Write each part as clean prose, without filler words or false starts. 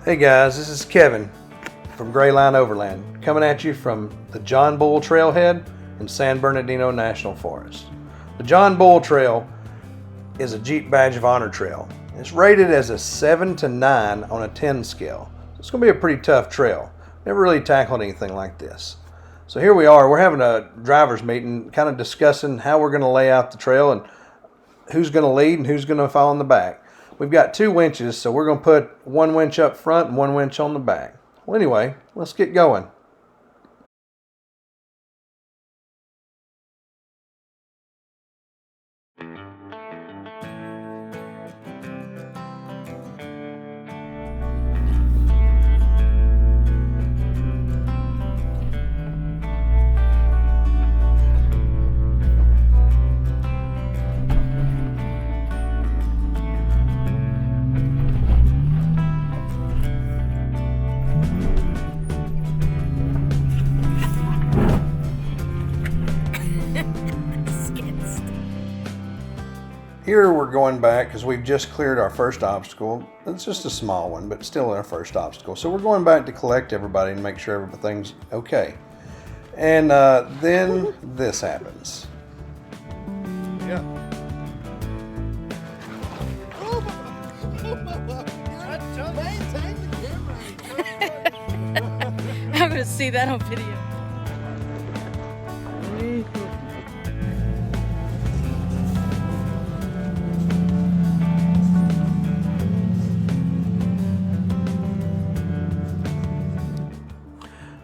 Hey guys, this is Kevin from Gray Line Overland, coming at you from the John Bull Trailhead in San Bernardino National Forest. The John Bull Trail is a Jeep Badge of Honor trail. It's rated as a 7 to 9 on a 10 scale. It's going to be a pretty tough trail. Never really tackled anything like this. So here we are, we're having a driver's meeting, kind of discussing how we're going to lay out the trail and who's going to lead and who's going to follow in the back. We've got 2 winches, so we're going to put 1 winch up front and 1 winch on the back. Well, anyway, let's get going. Here we're going back because we've just cleared our first obstacle. It's just a small one, but still our first obstacle. So we're going back to collect everybody and make sure everything's okay. And then this happens. Yeah. I'm gonna see that on video.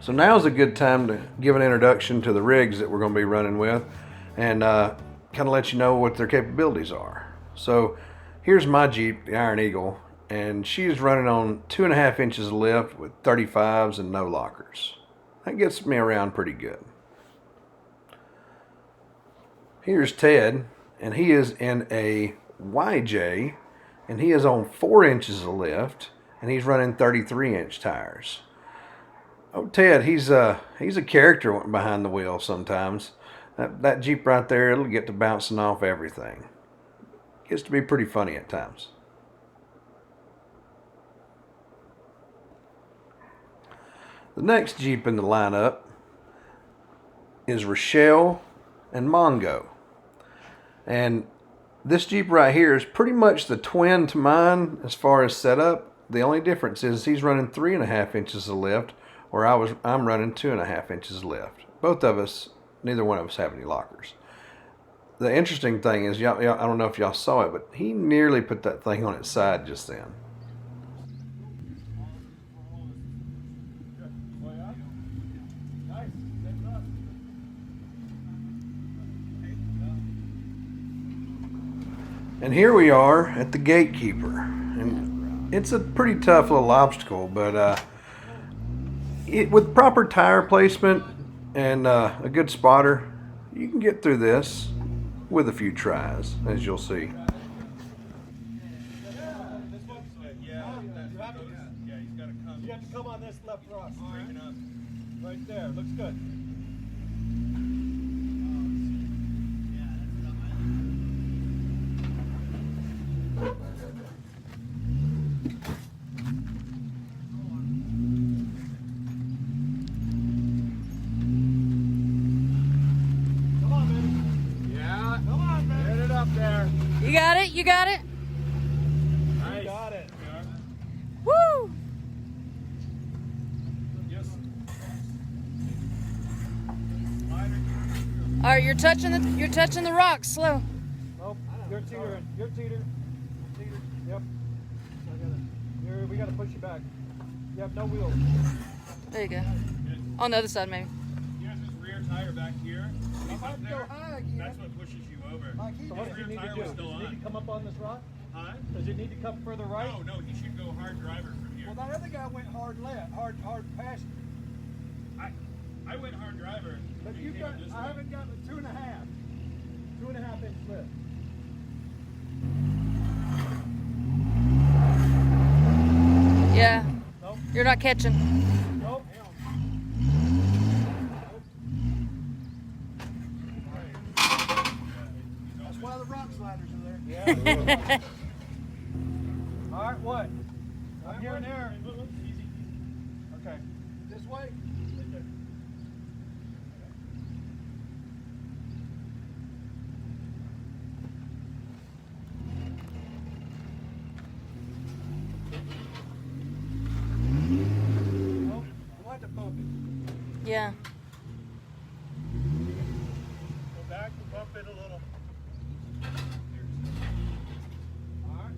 So now's a good time to give an introduction to the rigs that we're going to be running with and kind of let you know what their capabilities are. So here's my Jeep, the Iron Eagle, and she's running on 2.5 inches of lift with 35s and no lockers. That gets me around pretty good. Here's Ted, and he is in a YJ, and he is on 4 inches of lift, and he's running 33-inch tires. Oh, Ted, he's a character behind the wheel sometimes. That Jeep right there, it'll get to bouncing off everything. Gets to be pretty funny at times. The next Jeep in the lineup is Rochelle and Mongo. And this Jeep right here is pretty much the twin to mine as far as setup. The only difference is he's running 3.5 inches of lift, where I'm running 2.5 inches lift. Both of us, neither one of us have any lockers. The interesting thing is, y'all, I don't know if y'all saw it, but he nearly put that thing on its side just then. And here we are at the gatekeeper. And it's a pretty tough little obstacle, but with proper tire placement and a good spotter, you can get through this with a few tries, as you'll see. You have to come on this left rock. Right there, looks good. There. You got it? You got it? Nice. You got it. Woo! Yes. All right, you're touching the rocks. Slow. Nope. You're teetering. You're teetering. Yep. We gotta push you back. You have no wheels. There you go. On the other side, maybe. Here's this rear tire back here. He's up there. That's what pushes you over. So what does it need to do? Does it need to come up on this rock? Huh? Does it need to come further right? No, he should go hard driver from here. Well, that other guy went hard left, hard past you. I went hard driver. But and you came got, this I way. haven't got the 2.5. 2.5 inch lift. Yeah. Nope. You're not catching. Nope. That's why the rock sliders are there. Yeah. All right, what? I'm here and there. Easy. Okay. This way. Right there. Oh, I want to bump it. Yeah. Go back and bump it a little. All right.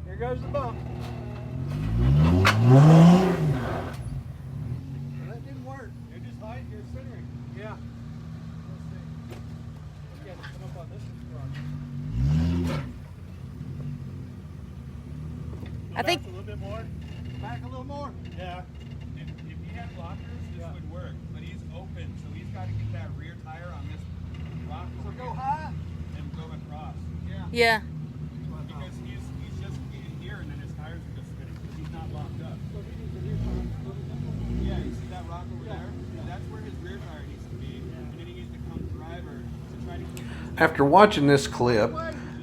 Here goes the bump. That didn't work. You're just hiding, you're centering. Yeah. Let's see. Let's get it. Come up on this one. I think A little bit more. Back a little more. Yeah. If he had blockers, this would work. But he's open, so he's got to get that rear tire on this rock So over go here high. and go across. Yeah. yeah. Because he's just feeding here and then his tires are just spinning. He's not locked up. So he needs to rear tire. Yeah, you see that rock over there? That's where his rear tire needs to be. And then he needs to come driver to try to keep his After watching this clip,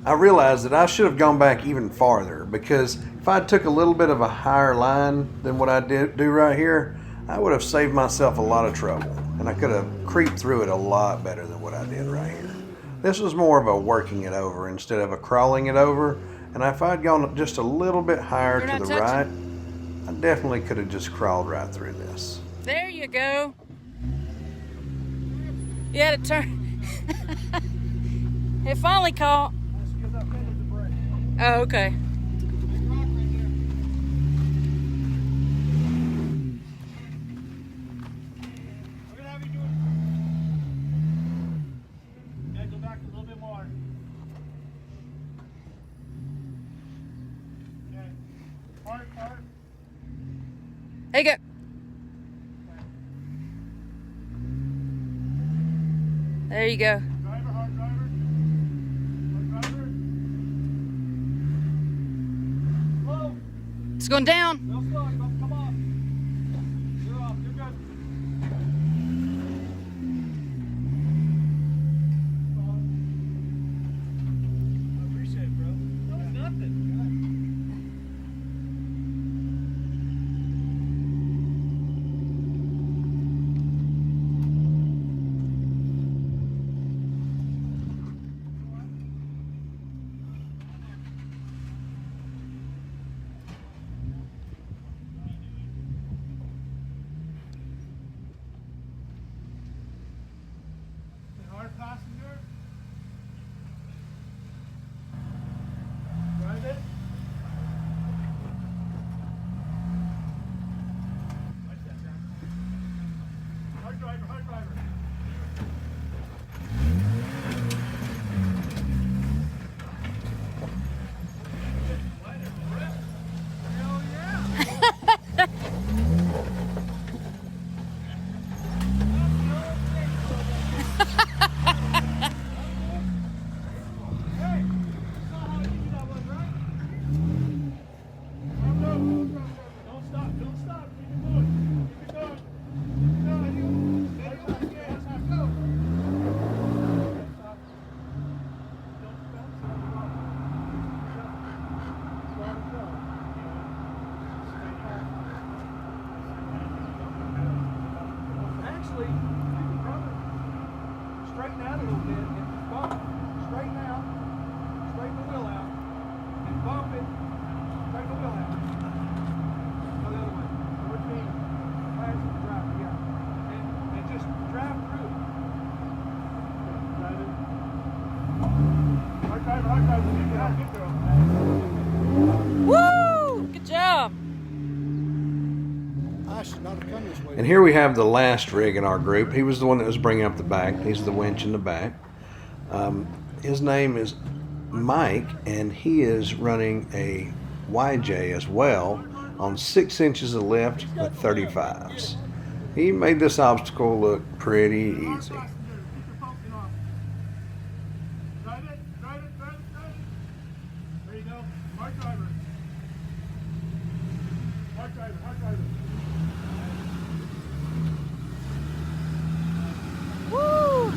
I realized that I should have gone back even farther, because if I took a little bit of a higher line than what I do right here, I would have saved myself a lot of trouble, and I could have creeped through it a lot better than what I did right here. This was more of a working it over instead of a crawling it over, and if I'd gone just a little bit higher You're to not the right, touching. I definitely could have just crawled right through this. There you go. You had to turn. It finally caught. Let's give that pedal to brake. Oh, okay. Big rock right there. We're gonna have you do it. Yeah, go back a little bit more. Okay. Part. There you go. There you go. Driver, hard driver. Hard driver. Slow. It's going down. Real slow. Come off. You're off. You're good. I appreciate it, bro. No, it's nothing. Hard passenger. Drive it. Watch that, Jack. Hard driver. Hell yeah! Hey, you saw how easy that was, right? Don't stop. Keep it going. Let's go. Actually, you can probably straighten out a little bit and bump. Straighten out. Straighten the wheel out. And bump it. Straighten the wheel out. Go the other way. Which means passenger driver, yeah. And just drive through. Drive it. Hard driver. Good girl. Woo! Good job. I should not have come this way. And here we have the last rig in our group. He was the one that was bringing up the back. He's the winch in the back. His name is Mike, and he is running a YJ as well on 6 inches of lift with 35s. He made this obstacle look pretty easy. Keep your focus off. Drive it. There you go. Hard driver. Woo!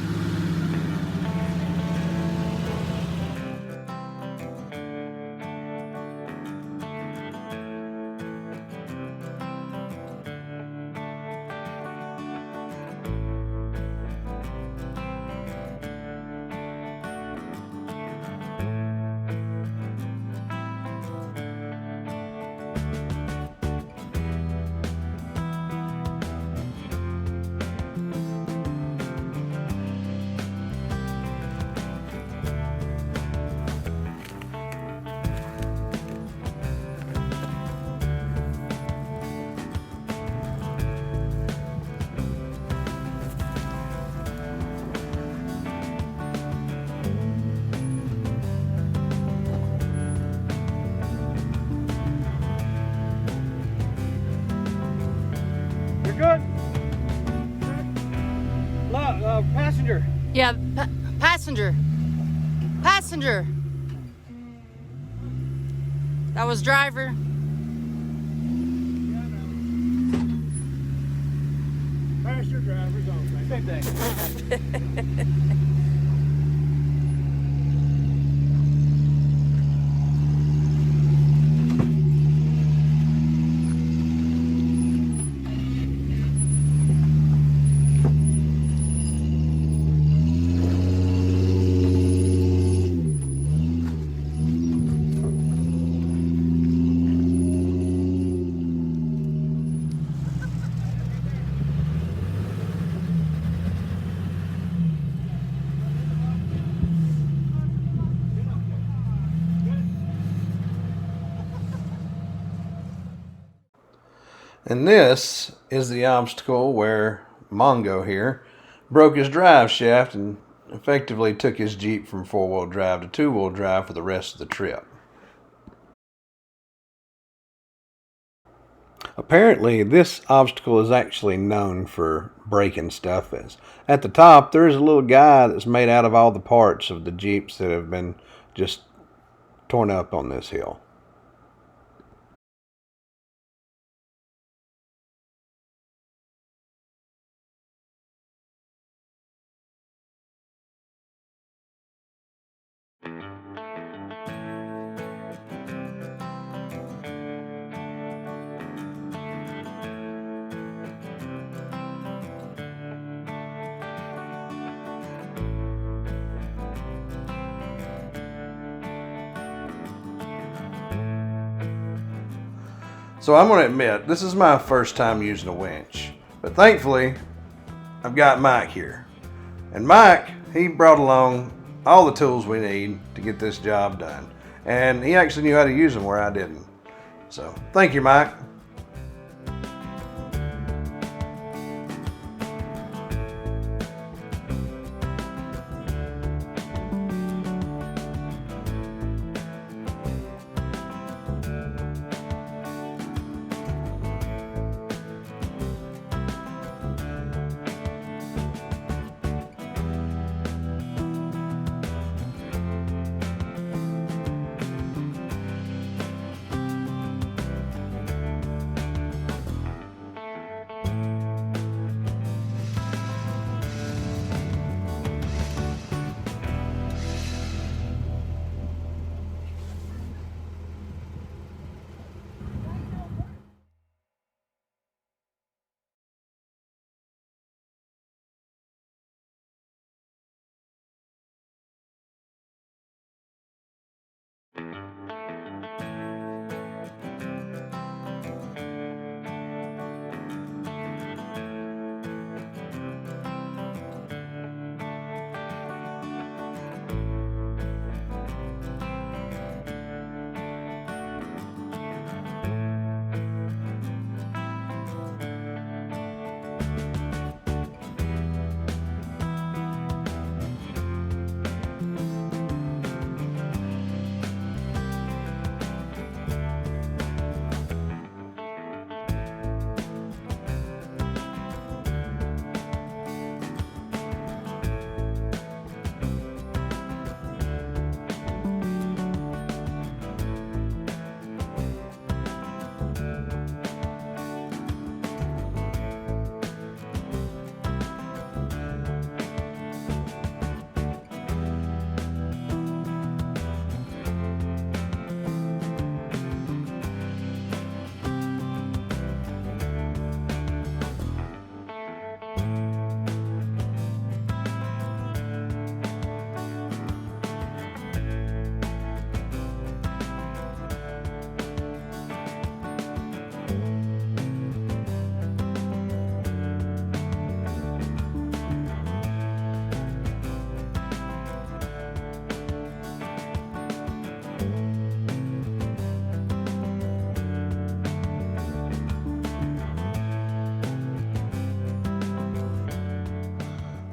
Yeah, passenger. Passenger. That was driver. Passenger driver's on. Same thing. And this is the obstacle where Mongo here broke his drive shaft and effectively took his Jeep from 4-wheel drive to 2-wheel drive for the rest of the trip. Apparently, this obstacle is actually known for breaking stuff. At the top, there's a little guy that's made out of all the parts of the Jeeps that have been just torn up on this hill. So I'm going to admit, this is my first time using a winch. But thankfully, I've got Mike here. And Mike, he brought along all the tools we need to get this job done. And he actually knew how to use them where I didn't. So thank you, Mike.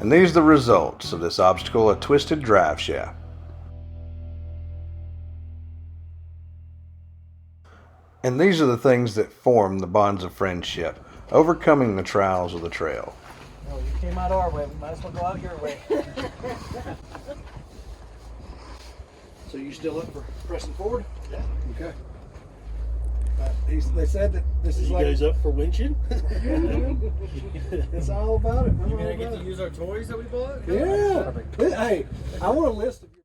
And these are the results of this obstacle, a twisted drive shaft. And these are the things that form the bonds of friendship, overcoming the trials of the trail. Oh, Came out our way. We might as well go out your way. So you still up for pressing forward? Yeah. Okay. They said that this is You like guys up for winching? it's all about it. You gonna get to use our toys that we bought? Yeah. Hey, I want a list of your.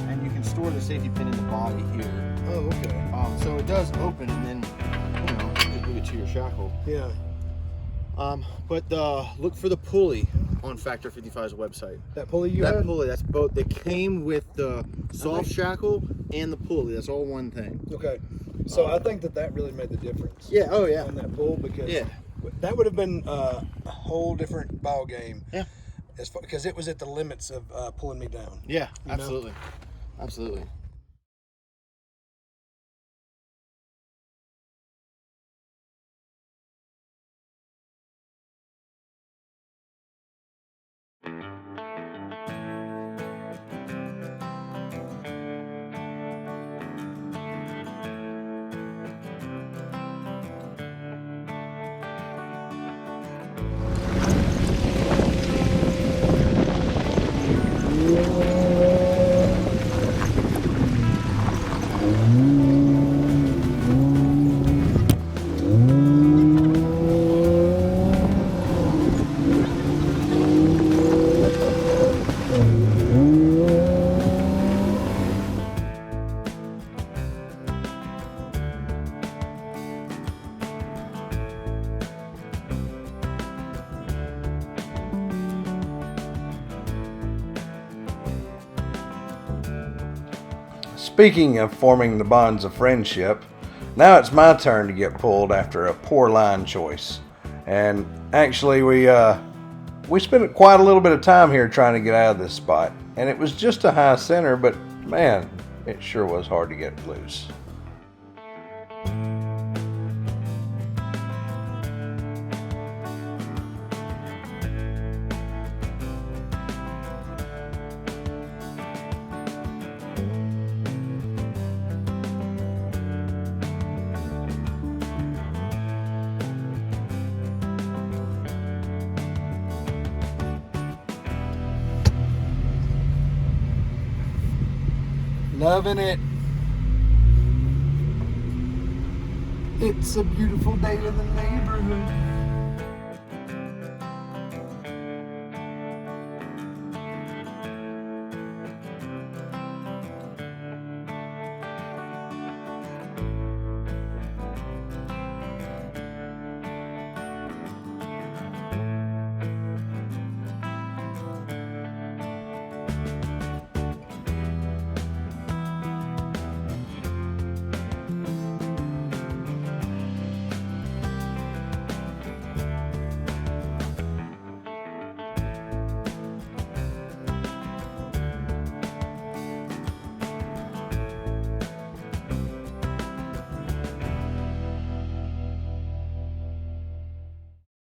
And you can store the safety pin in the body here. Oh, okay. So it does open, and then just move it to your shackle. Yeah. But look for the pulley on Factor 55's website. That pulley you That had? pulley, that's both. They came with the soft shackle and the pulley. That's all one thing. Okay. So I think that really made the difference. Yeah. Oh yeah. On that pull, because Yeah. that would have been a whole different ball game. Yeah. Because it was at the limits of pulling me down. Yeah. You know? Absolutely. Absolutely. Speaking of forming the bonds of friendship, now it's my turn to get pulled after a poor line choice. And actually we spent quite a little bit of time here trying to get out of this spot. And it was just a high center, but man, it sure was hard to get loose. Loving it. It's a beautiful day in the neighborhood.